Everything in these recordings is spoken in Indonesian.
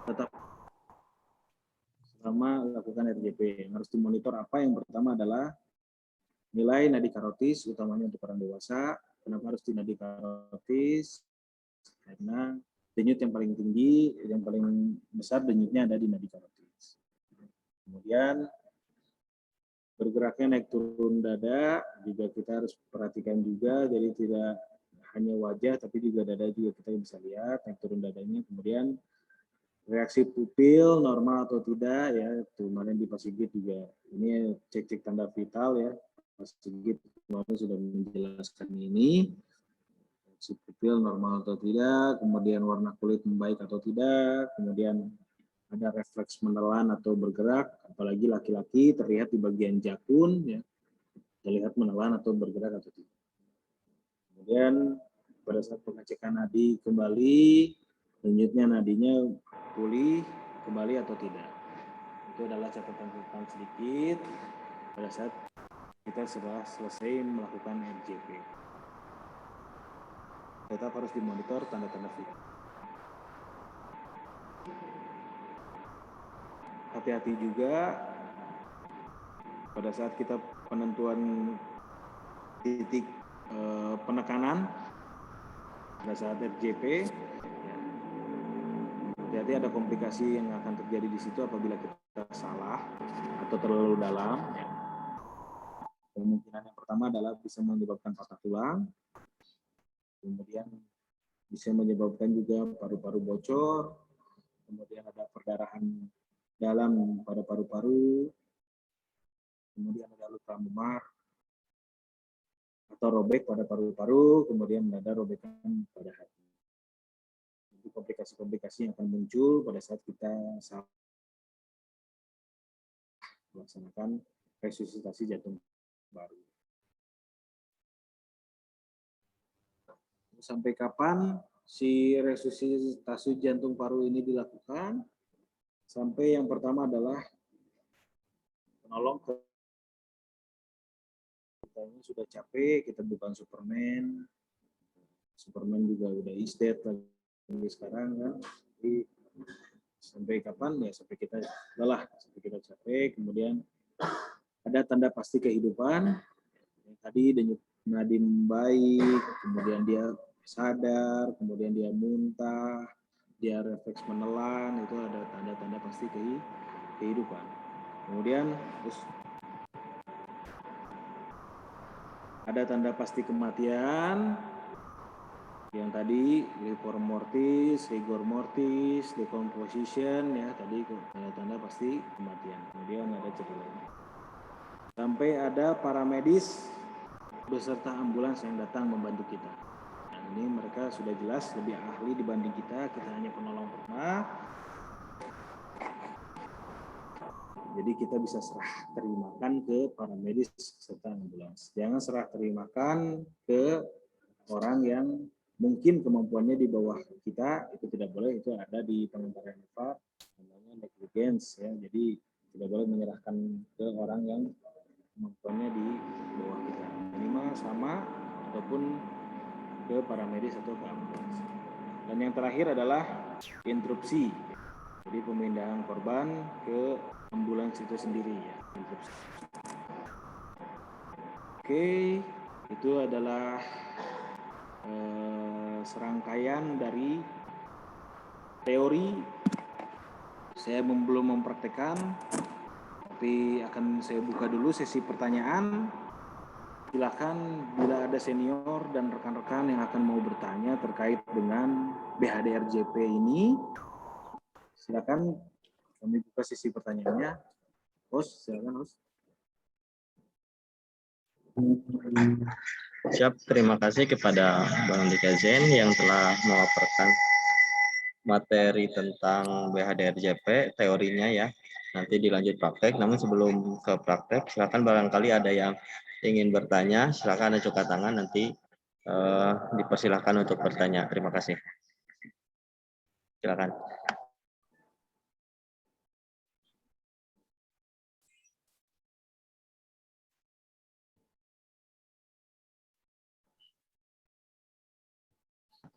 tetap selama lakukan RJP. Yang harus dimonitor apa? Yang pertama adalah nilai nadi karotis, utamanya untuk orang dewasa. Kenapa harus di nadi karotis? Karena denyut yang paling tinggi, yang paling besar denyutnya ada di nadi karotis. Kemudian bergeraknya naik turun dada juga kita harus perhatikan juga, jadi tidak hanya wajah tapi juga dada juga kita bisa lihat naik turun dadanya. Kemudian reaksi pupil normal atau tidak ya, kemarin di Pak Sigit juga ini cek tanda vital ya, Pak Sigit kemarin sudah menjelaskan ini, reaksi pupil normal atau tidak, kemudian warna kulit membaik atau tidak, kemudian ada refleks menelan atau bergerak, apalagi laki-laki terlihat di bagian jakun, ya, terlihat menelan atau bergerak atau tidak. Kemudian pada saat pengecekan nadi kembali, denyutnya nadinya pulih kembali atau tidak. Itu adalah catatan-catatan sedikit pada saat kita sudah selesai melakukan RJP. Tetap harus dimonitor tanda-tanda vital. Hati-hati juga pada saat kita penentuan titik penekanan pada saat RJP, hati-hati ada komplikasi yang akan terjadi di situ apabila kita salah atau terlalu dalam. Kemungkinan yang pertama adalah bisa menyebabkan patah tulang, kemudian bisa menyebabkan juga paru-paru bocor, kemudian ada perdarahan dalam pada paru-paru, kemudian ada luka memar atau robek pada paru-paru, kemudian ada robekan pada hati. Itu komplikasi-komplikasi yang akan muncul pada saat kita melaksanakan resusitasi jantung baru. Sampai kapan si resusitasi jantung paru ini dilakukan? Sampai yang pertama adalah menolong kita ini sudah capek, kita bukan Superman. Superman juga udah is dead lagi sekarang kan. Jadi sampai kapan ya, sampai kita lelah, sampai kita capek. Kemudian ada tanda pasti kehidupan. Yang tadi denyut nadi membaik, kemudian dia sadar, kemudian dia muntah, dia refleks menelan, itu ada tanda-tanda pasti kehidupan. Kemudian terus ada tanda pasti kematian yang tadi livor mortis, rigor mortis, decomposition ya, tadi tanda pasti kematian. Kemudian ada cedera. Sampai ada paramedis beserta ambulans yang datang membantu kita. Nah, ini mereka sudah jelas lebih ahli dibanding kita hanya penolong pertama. Jadi kita bisa serah terimakan ke paramedis serta ambulans. Jangan serah terimakan ke orang yang mungkin kemampuannya di bawah kita, itu tidak boleh. Itu ada di pengantaran EVA namanya negligence ya. Jadi tidak boleh menyerahkan ke orang yang kemampuannya di bawah kita, minimal sama ataupun ke paramedis atau ke ambulans. Dan yang terakhir adalah interupsi, jadi pemindahan korban ke ambulans itu sendiri ya. Interupsi. Oke, itu adalah serangkaian dari teori. Saya belum mempraktekkan, tapi akan saya buka dulu sesi pertanyaan. Silakan bila ada senior dan rekan-rekan yang akan mau bertanya terkait dengan BHDRJP ini, silakan kami buka sesi pertanyaannya. Host, silakan host. Siap, terima kasih kepada Bang Dika Zen yang telah melaporkan materi tentang BHDRJP, teorinya ya. Nanti dilanjut praktek, namun sebelum ke praktek, silakan barangkali ada yang ingin bertanya, silakan ajukan tangan, nanti dipersilahkan untuk bertanya. Terima kasih. Silakan.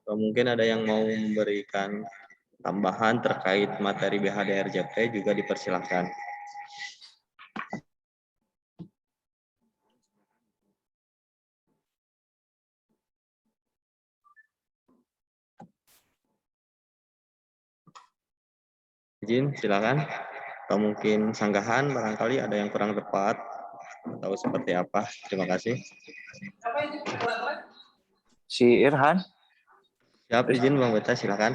Atau mungkin ada yang mau memberikan tambahan terkait materi BHDRJP juga dipersilahkan. Izin, silakan. Atau mungkin sanggahan, barangkali ada yang kurang tepat atau seperti apa. Terima kasih. Si Irhan. Siap, izin Bang Beta, silakan.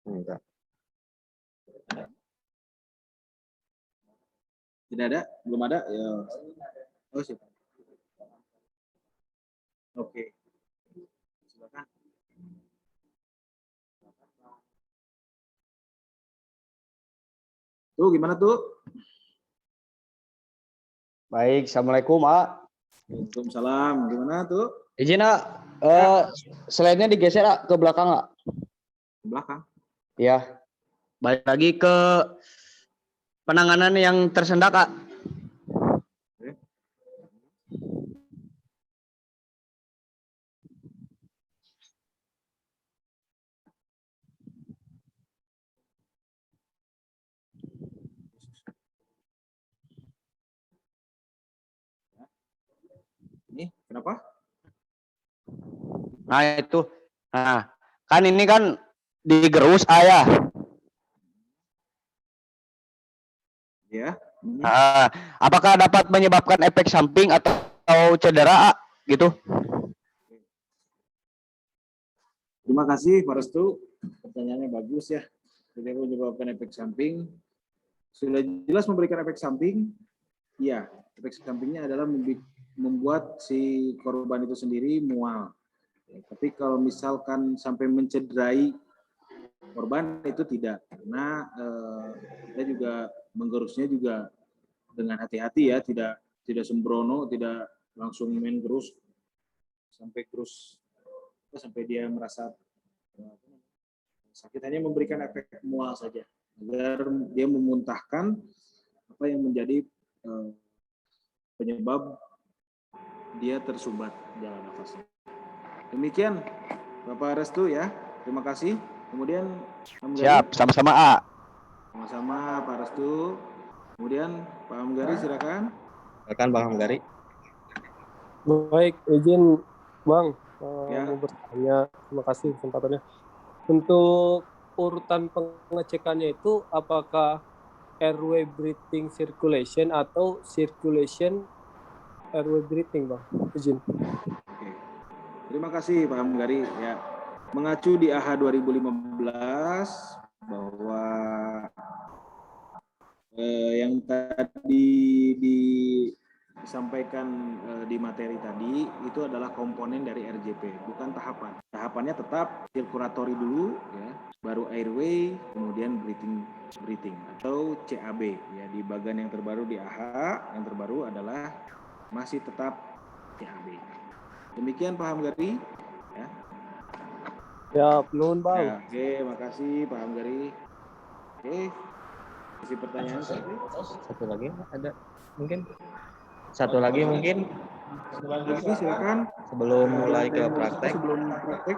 Enggak. Tidak ada? Belum ada? Ya. Oh, siap. Oke. Silakan. Tuh, gimana tuh? Baik, Assalamualaikum, A. Waalaikumsalam. Gimana tuh? Izin, A. Slide-nya digeser, A, ke belakang, A. Ke belakang. Ya. Balik lagi ke penanganan yang tersendak, A. Oke. Ini kenapa? Nah, itu. Nah, kan ini kan digerus, A, ya. Ya. Nah, apakah dapat menyebabkan efek samping atau cedera, A? Gitu. Terima kasih, Pak Restu. Pertanyaannya bagus ya. Tidak menyebabkan efek samping. Sudah jelas memberikan efek samping. Iya, efek sampingnya adalah membuat si korban itu sendiri mual. Ya, tapi kalau misalkan sampai mencederai korban itu tidak, karena kita juga menggerusnya juga dengan hati-hati ya, tidak sembrono, tidak langsung main gerus sampai dia merasa sakit, hanya memberikan efek mual saja agar dia memuntahkan apa yang menjadi penyebab dia tersumbat jalan nafasnya. Demikian Bapak Restu ya, terima kasih. Kemudian Siap, sama-sama, A. Sama-sama Pak Restu. Kemudian Pak Hamgari silakan. Silakan Bang Hamgari. Baik, izin Bang Ya. mau bertanya. Terima kasih kesempatannya. Untuk urutan pengecekannya itu apakah airway breathing circulation atau circulation airway breathing, Bang? Izin. Oke. Terima kasih Pak Hamgari ya. Mengacu di AHA 2015 bahwa yang tadi disampaikan di materi tadi itu adalah komponen dari RJP, bukan tahapan. Tahapannya tetap circulatory dulu ya, baru airway, kemudian breathing atau CAB ya. Di bagian yang terbaru di AHA yang terbaru adalah masih tetap CAB. Demikian Pak Hamgari ya. Ya, nuhun Bang. Ya, oke, makasih Pak Hamgari. Oke. Isi pertanyaan Satu lagi ada mungkin? Satu lagi mungkin silakan. sebelum mulai ke praktek. Sebelum praktek.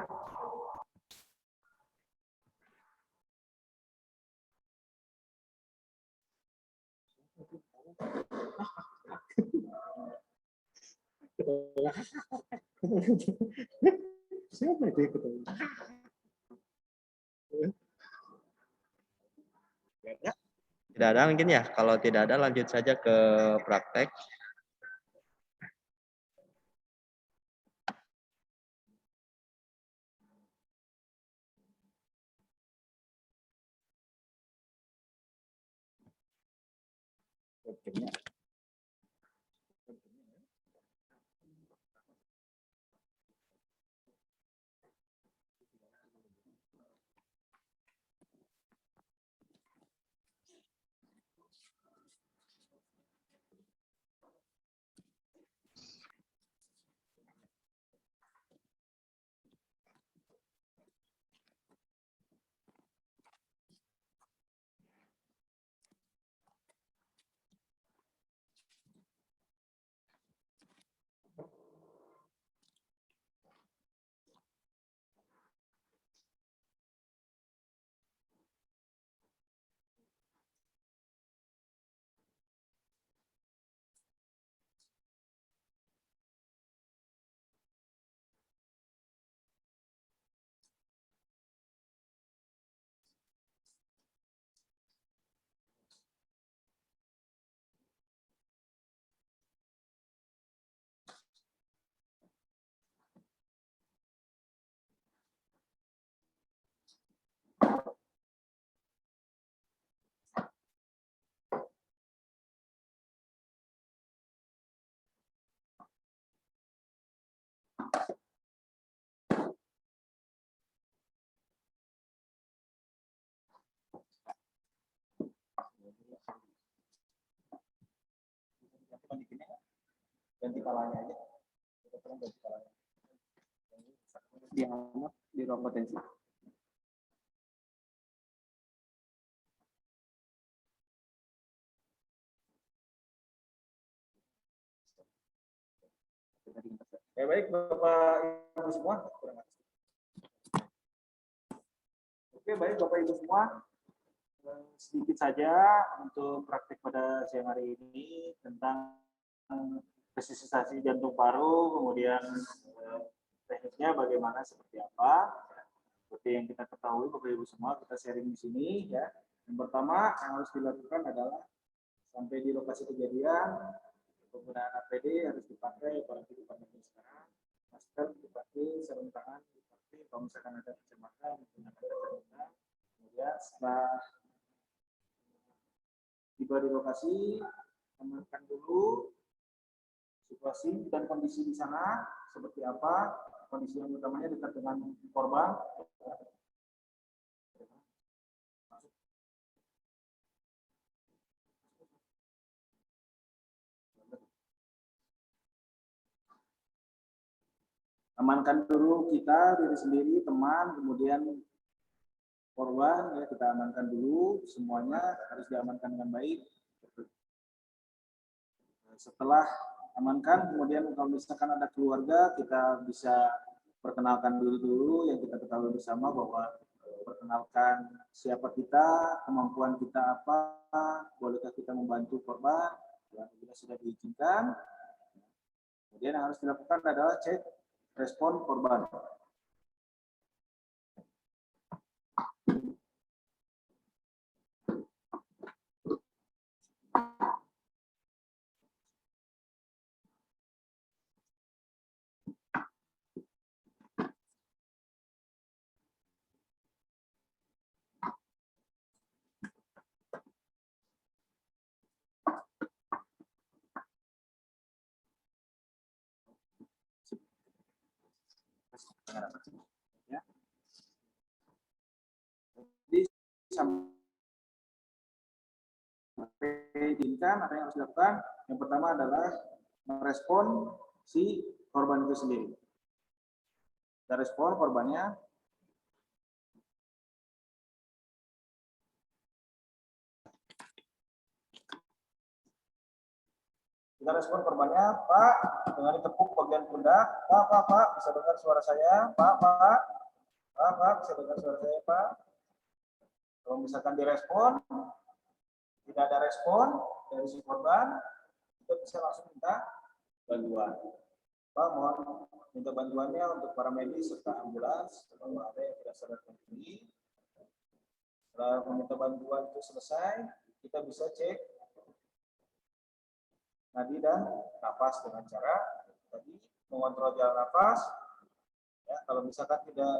Siapa itu ikut? Tidak ada mungkin ya. Kalau tidak ada lanjut saja ke praktek. Ganti palanya aja. Ganti palanya. Diamat di ruang potensi. Ya baik Bapak Ibu semua. Oke baik Bapak Ibu semua. Sedikit saja untuk praktik pada siang hari ini tentang resusitasi jantung paru, kemudian tekniknya bagaimana seperti apa. Seperti yang kita ketahui Bapak Ibu semua, kita sharing di sini ya. Yang pertama yang harus dilakukan adalah sampai di lokasi kejadian penggunaan APD harus dipakai, apalagi di pandemi sekarang. Masker dipakai, sarung tangan dipakai, kalau misalkan ada kacamata menggunakan kacamata. Kemudian setelah tiba di lokasi, amankan dulu situasi dan kondisi di sana seperti apa. Kondisi yang utamanya dekat dengan korban. Amankan dulu kita, diri sendiri, teman, kemudian korban, ya kita amankan dulu, semuanya harus diamankan dengan baik. Setelah amankan, kemudian kalau misalkan ada keluarga, kita bisa perkenalkan diri dulu, yang kita ketahui bersama bahwa perkenalkan siapa kita, kemampuan kita apa, bolehkah kita membantu korban, ya, bila sudah diizinkan. Kemudian yang harus dilakukan adalah cek respon korban. Ya. Jadi sampai diizinkan, apa yang harus dilakukan? Yang pertama adalah merespon si korban itu sendiri. Kita respon korbannya. Kita respon korbannya, Pak, dengan ditepuk bagian pundak. Pak, bisa dengar suara saya? Pak, bisa dengar suara saya, Pak? Kalau misalkan direspon, tidak ada respon dari si korban, kita bisa langsung minta bantuan. Pak, mohon minta bantuannya untuk para medis serta ambulans, kalau ada yang tidak sadarkan diri. Setelah meminta bantuan itu selesai, kita bisa cek nadi dan nafas dengan cara tadi mengontrol jalan nafas. Ya, kalau misalkan tidak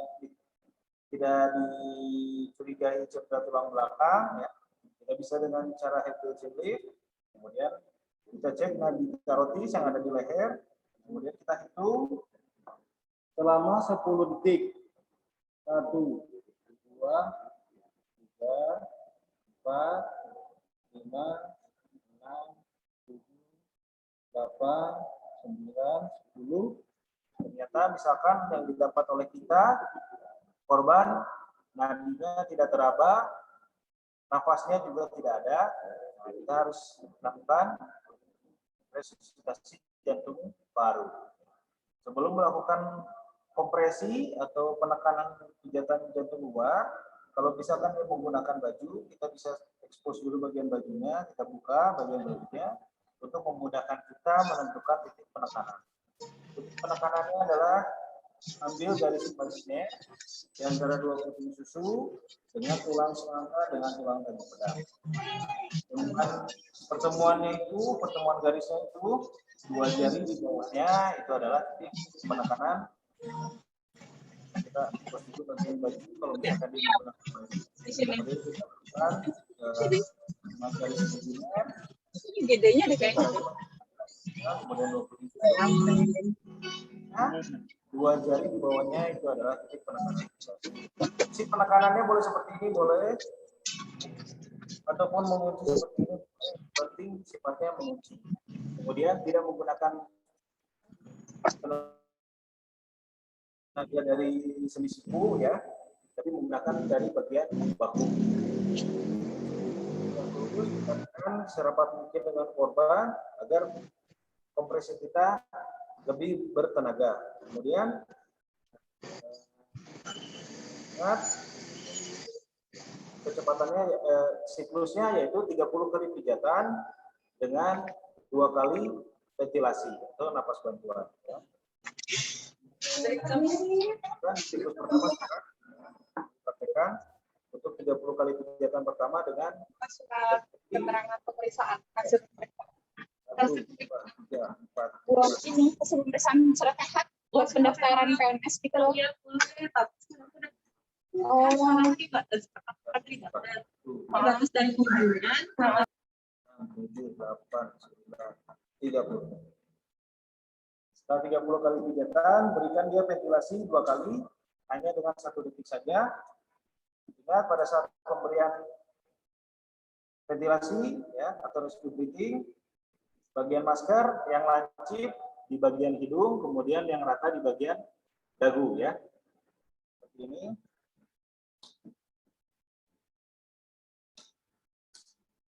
dicurigai cedera tulang belakang, ya, kita bisa dengan cara head to lift. Kemudian kita cek nadi karotis yang ada di leher. Kemudian kita hitung selama 10 detik. 1, 2, 3, 4, 5, 6, 8, 9, 10. Ternyata misalkan yang didapat oleh kita, korban nadinya tidak teraba, nafasnya juga tidak ada. Nah, kita harus lakukan resusitasi jantung paru. Sebelum melakukan kompresi atau penekanan kegiatan jantung luar, kalau misalkan dia menggunakan baju, kita bisa expose dulu bagian bajunya, kita buka bagian bajunya, untuk memudahkan kita menentukan titik penekanan. Titik penekanannya adalah ambil garis imajiner di antara 2 kuping susu dengan tulang selangka dengan tulang tadi pedang. Dengan pertemuan garisnya itu 2 jari di bawahnya itu adalah titik penekanan. Kita expose dulu bagian baju kalau misalkan dia menggunakan baju. Kemudian kita lakukan garis imajiner. Ini gedenya ada kayak gitu. Kemudian 20 Nah, dua jari di bawahnya itu adalah titik penekanan. Si penekanannya boleh seperti ini, boleh, ataupun mengunci seperti ini. Penting sifatnya mengunci. Kemudian tidak menggunakan tenaga dari sendi siku ya, tapi menggunakan dari bagian bahu. Terus tekan serapat mungkin dengan korban agar kompresi kita lebih bertenaga. Kemudian ingat kecepatannya siklusnya yaitu 30 kali pijatan dengan 2 kali ventilasi atau napas bantuan. Ya. Dan siklus pertama praktekkan untuk 30 kali pijatan pertama dengan keterangan pemeriksaan hasil 1, 2, 3, 4, buat ini hasil pemeriksaan surat sehat buat pendaftaran PNS gitu loh. Oh, nanti Pak dan hubungan 7, 8, 9, 30. Setelah 30 kali pijatan, berikan dia ventilasi 2 kali, hanya dengan 1 detik saja. Ingat pada saat pemberian ventilasi ya atau rescue breathing, bagian masker yang lancip di bagian hidung, kemudian yang rata di bagian dagu ya. Seperti ini.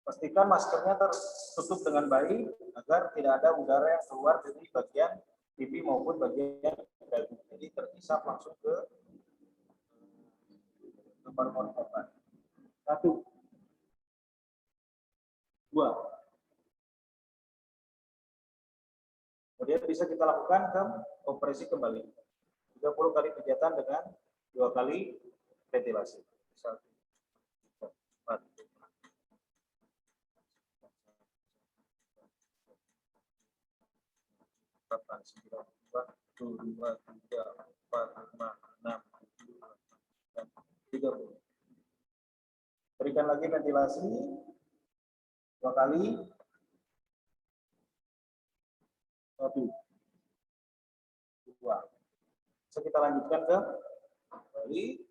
Pastikan maskernya tertutup dengan baik agar tidak ada udara yang keluar dari bagian pipi maupun bagian dagu. Jadi terhisap langsung ke paru-paru korban. 1, 2. Kemudian bisa kita lakukan ke kompresi kembali. 30 kali pijatan dengan 2 kali ventilasi. 1, 4, 8, 9, 1, 2, 3, 4, 5, 6, 7, 30. Berikan lagi ventilasi 2 kali. 1, 2. So, kita lanjutkan ke kembali.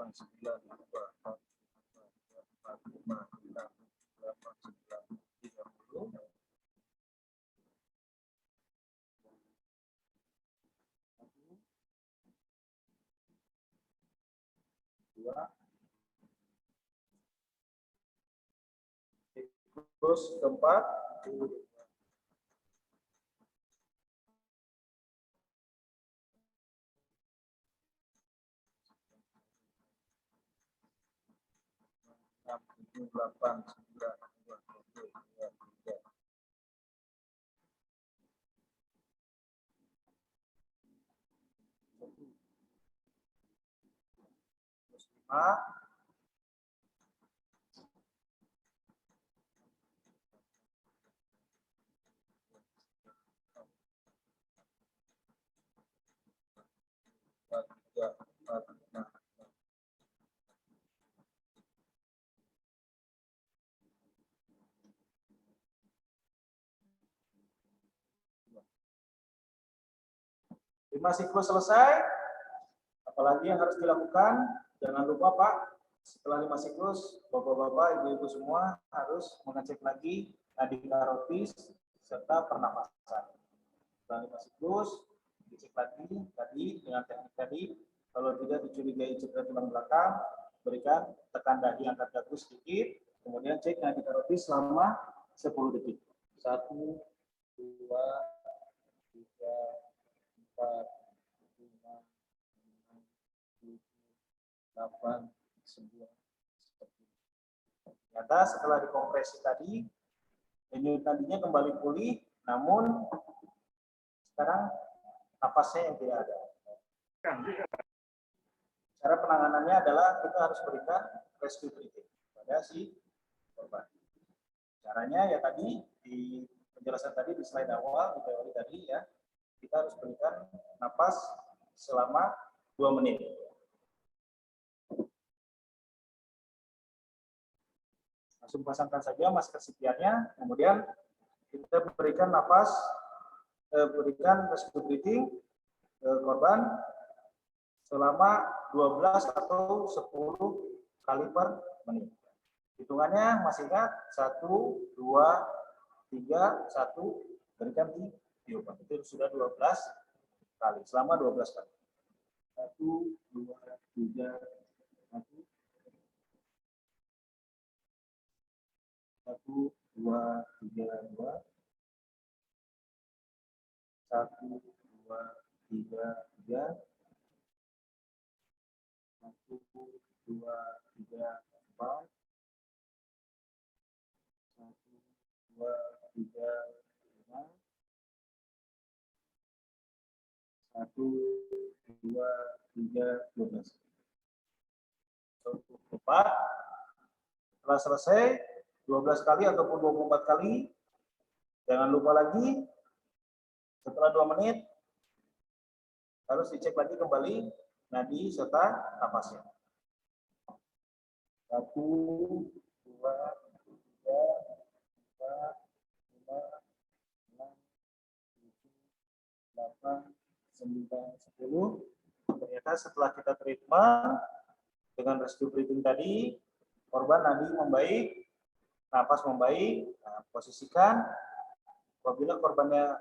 Sembilan, 2, 4, 5, 6, 8, 9, 30. Terus keempat, 7, 8, 9, 2, 3. Terus 5. Lima siklus selesai. Apalagi yang harus dilakukan? Jangan lupa Pak, setelah 5 siklus, bapak-bapak, ibu-ibu semua harus mengecek lagi nadi karotis serta pernapasan. Setelah 5 siklus, dicek lagi tadi dengan teknik tadi. Kalau tidak dicurigai cedera tulang belakang, berikan tekan dahi angkat dagu sedikit, kemudian cek nadi karotis selama 10 detik. 1, 2, 3, 4, 5, 6, 7, 8, 9. Ternyata setelah dikompresi tadi, denyut nadinya kembali pulih, namun sekarang napasnya yang tidak ada. Cara penanganannya adalah kita harus berikan rescue breathing pada si korban. Caranya ya tadi di penjelasan tadi di slide awal, di teori tadi ya, kita harus berikan napas selama 2 menit. langsung pasangkan saja masker CPR-nya, kemudian kita berikan nafas, berikan rescue breathing ke korban selama 12 atau 10 kali per menit. Hitungannya masih ingat, 1, 2, 3, 1, berikan tiupan. Itu sudah 12 kali, selama 12 kali. 1, 2, 3, 1, 1, 2, 3, 2, 1, 2, 3, 3, 1, 2, 3, 4, 1, 2, 3, 5, 1, 2, 3, 12. Cepat. Setelah selesai 12 kali ataupun 24 kali, jangan lupa lagi setelah 2 menit harus dicek lagi kembali nadi serta napasnya. 1, 2, 3, 4, 5, 6, 7, 8, 9, 10. Ternyata setelah kita treatment dengan rescue breathing tadi, korban nadi membaik, napas membaik. Nah, posisikan apabila korbannya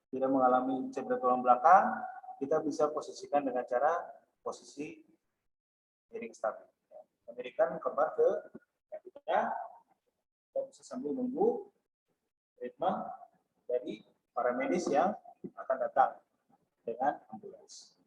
tidak mengalami cedera tulang belakang, kita bisa posisikan dengan cara posisi miring stabil. Memberikan korban ke kita bisa sambil menunggu treatment dari para medis yang akan datang dengan ambulans.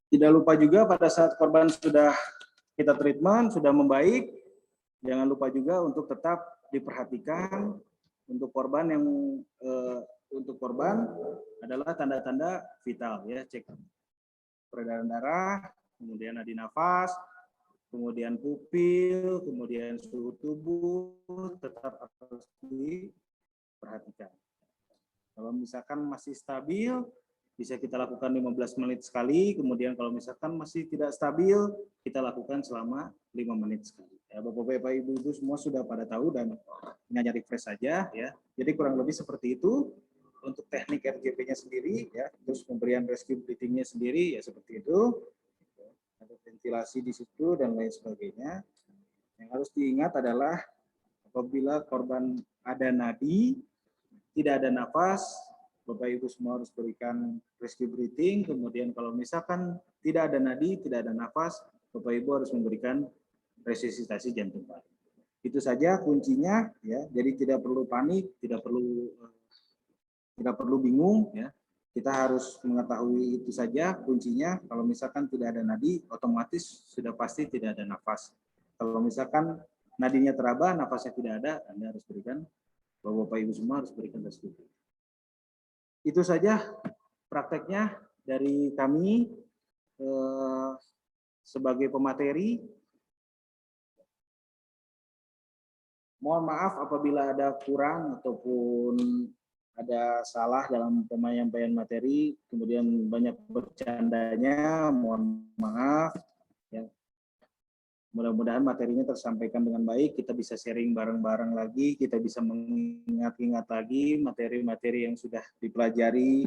Tidak lupa juga pada saat korban sudah kita treatment, sudah membaik, jangan lupa juga untuk tetap diperhatikan untuk korban yang adalah tanda-tanda vital ya, cek peredaran darah, kemudian nadi nafas, kemudian pupil, kemudian suhu tubuh tetap harus diperhatikan. Kalau misalkan masih stabil, bisa kita lakukan 15 menit sekali, kemudian kalau misalkan masih tidak stabil, kita lakukan selama 5 menit sekali. Ya, Bapak-Bapak, Ibu-Ibu semua sudah pada tahu dan hanya refresh saja ya. Jadi kurang lebih seperti itu untuk teknik RJP-nya sendiri ya, terus pemberian rescue breathing-nya sendiri ya seperti itu. Ada ventilasi di situ dan lain sebagainya. Yang harus diingat adalah apabila korban ada nadi, tidak ada nafas, Bapak Ibu semua harus berikan rescue breathing. Kemudian kalau misalkan tidak ada nadi, tidak ada nafas, Bapak Ibu harus memberikan resusitasi jantung paru. Itu saja kuncinya ya. Jadi tidak perlu panik, tidak perlu bingung ya. Kita harus mengetahui itu saja kuncinya. Kalau misalkan tidak ada nadi, otomatis sudah pasti tidak ada nafas. Kalau misalkan nadinya teraba, nafasnya tidak ada, Anda harus berikan, Bapak Ibu semua harus berikan rescue breathing. Itu saja prakteknya dari kami sebagai pemateri. Mohon maaf apabila ada kurang ataupun ada salah dalam penyampaian materi, kemudian banyak bercandanya, mohon maaf. Ya. Mudah-mudahan materinya tersampaikan dengan baik, kita bisa sharing bareng-bareng lagi, kita bisa mengingat-ingat lagi materi-materi yang sudah dipelajari,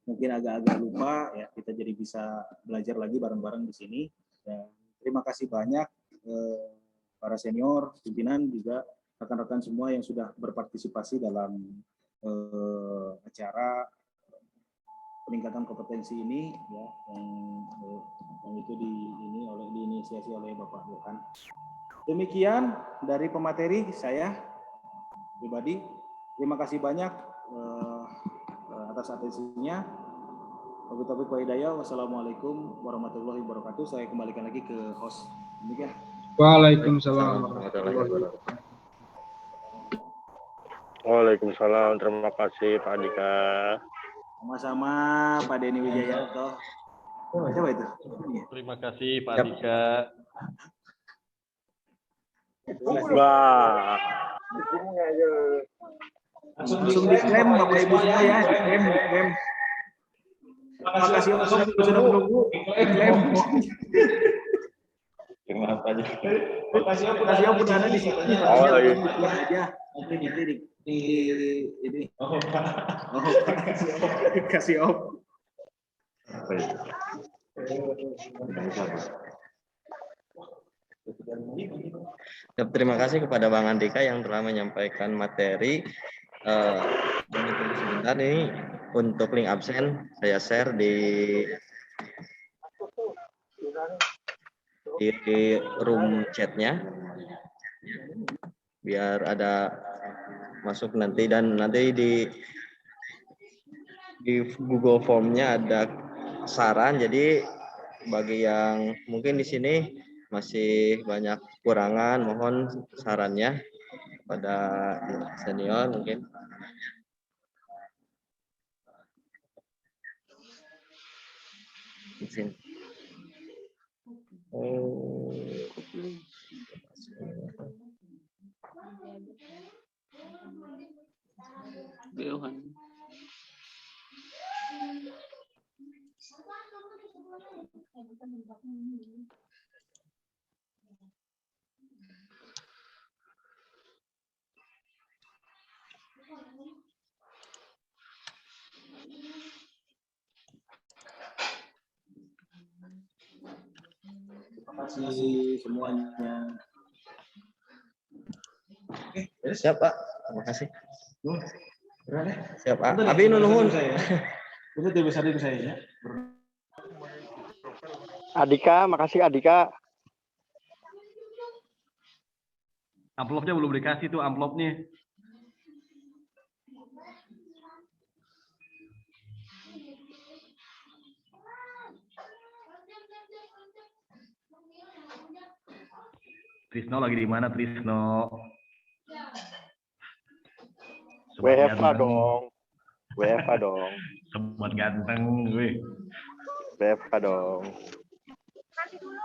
mungkin agak-agak lupa, ya kita jadi bisa belajar lagi bareng-bareng di sini. Dan terima kasih banyak para senior, pimpinan, juga rekan-rekan semua yang sudah berpartisipasi dalam acara peningkatan kompetensi ini, ya, yang itu diinisiasi oleh Bapak Johan. Demikian dari pemateri saya pribadi. Terima kasih banyak atas atensinya. Wabillahi taufiq hidayah. Wassalamualaikum warahmatullahi wabarakatuh. Saya kembalikan lagi ke host. Demikian. Waalaikumsalam. Waalaikumsalam. Terima kasih Pak Andika. Sama-sama Pak Denny Wijayanto. Siapa itu? Terima kasih Pak Andika. Wah. Langsung diklaim Bapak Ibu semua ya, diklaim. Makasih sudah menunggu, diklaim. Makasih Om udah ada di sini. Diklaim aja. Nanti di ini. Oh, kasih Om. Terima kasih kepada Bang Andika yang telah menyampaikan materi. Tunggu sebentar nih untuk link absen saya share di room chatnya biar ada masuk nanti, dan nanti di Google Formnya ada saran. Jadi bagi yang mungkin di sini masih banyak kurangan, mohon sarannya pada senior mungkin. Izin. Terima kasih semuanya. Siap Pak, terima kasih. Siap Pak. Abi nuhun. Itu dibesarin saya ya. Adika, makasih Adika. Amplopnya belum dikasih tuh amplopnya. Trisno lagi di mana Trisno? WFA dong. WFA dong. Sobat ganteng gue. WFA dong. Nanti dulu.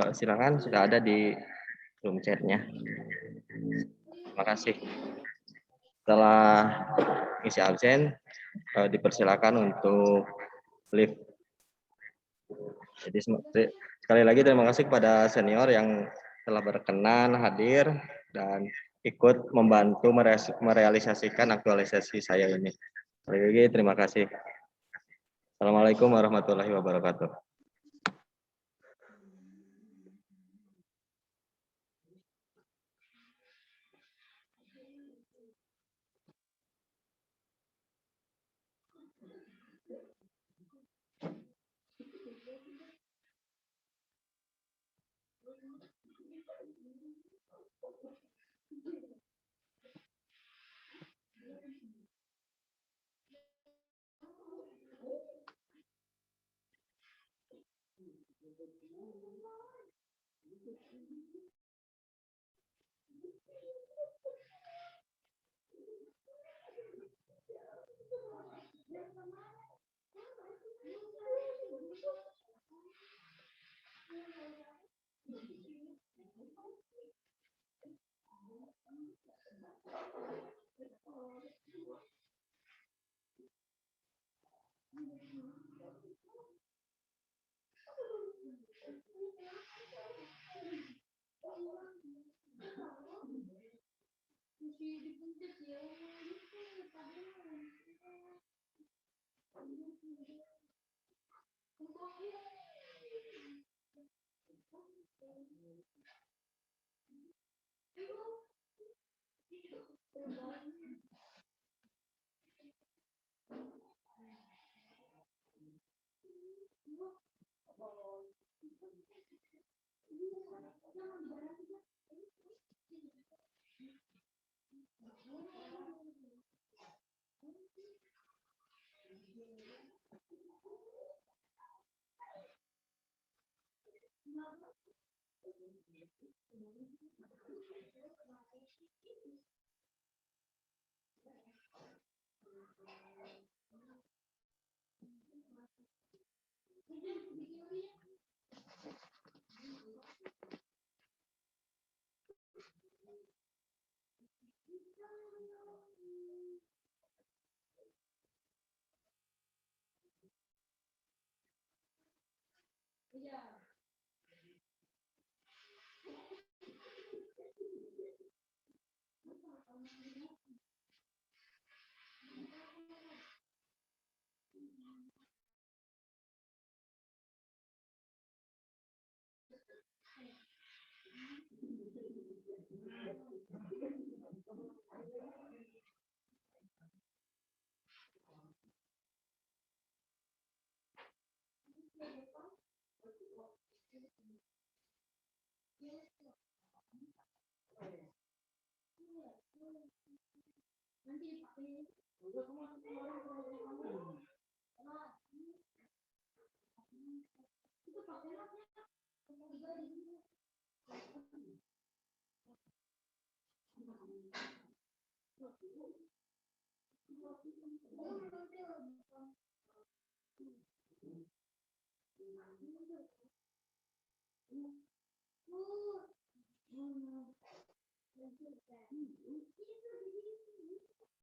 Silakan, sudah ada di room chatnya. Terima kasih. Setelah isi absen, dipersilakan untuk live. Jadi sekali lagi terima kasih kepada senior yang telah berkenan hadir dan ikut membantu merealisasikan aktualisasi saya ini. Sekali lagi terima kasih. Assalamualaikum warahmatullahi wabarakatuh.